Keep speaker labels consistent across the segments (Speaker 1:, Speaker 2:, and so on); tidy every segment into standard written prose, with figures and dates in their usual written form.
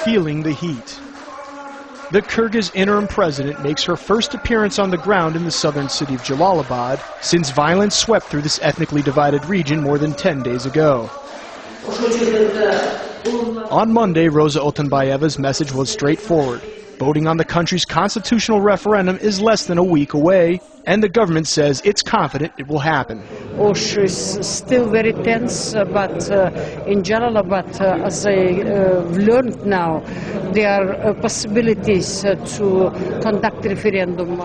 Speaker 1: feeling the heat. The Kyrgyz interim president makes her first appearance on the ground in the southern city of Jalal-abad since violence swept through this ethnically divided region more than 10 days ago. On Monday, Roza Otenbayeva's message was straightforward. Voting on the country's constitutional referendum is less than a week away, and the government says it's confident it will happen.
Speaker 2: Osh is still very tense, but in Jalal-abad, as I've learned now, there are possibilities to conduct referendum.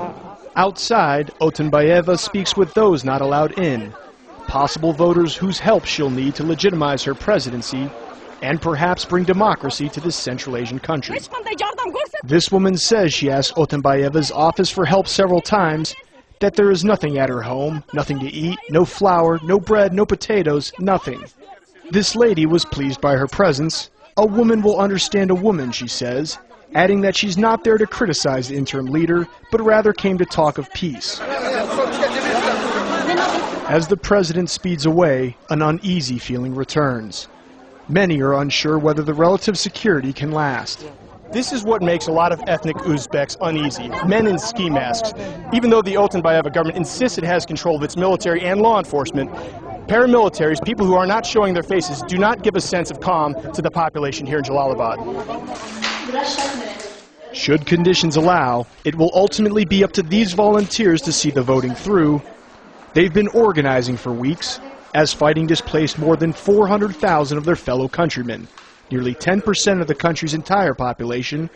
Speaker 1: Outside, Otenbayeva speaks with those not allowed in, possible voters whose help she'll need to legitimize her presidency and perhaps bring democracy to this Central Asian country. This woman says she asked Otenbayeva's office for help several times, that there is nothing at her home, nothing to eat, no flour, no bread, no potatoes, nothing. This lady was pleased by her presence. A woman will understand a woman, she says, adding that she's not there to criticize the interim leader, but rather came to talk of peace. As the president speeds away, an uneasy feeling returns. Many are unsure whether the relative security can last.
Speaker 3: This is what makes a lot of ethnic Uzbeks uneasy, men in ski masks. Even though the Otenbayeva government insists it has control of its military and law enforcement, paramilitaries, people who are not showing their faces, do not give a sense of calm to the population here in Jalal-abad.
Speaker 1: Should conditions allow, it will ultimately be up to these volunteers to see the voting through. They've been organizing for weeks, as fighting displaced more than 400,000 of their fellow countrymen, nearly 10% of the country's entire population,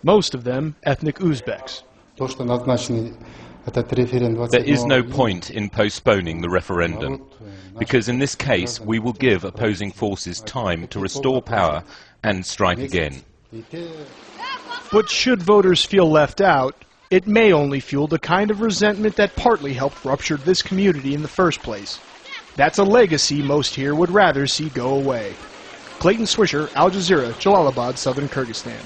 Speaker 1: most of them ethnic Uzbeks.
Speaker 4: There is no point in postponing the referendum, because in this case we will give opposing forces time to restore power and strike again.
Speaker 1: But should voters feel left out, it may only fuel the kind of resentment that partly helped rupture this community in the first place. That's a legacy most here would rather see go away. Clayton Swisher, Al Jazeera, Jalal-abad, southern Kyrgyzstan.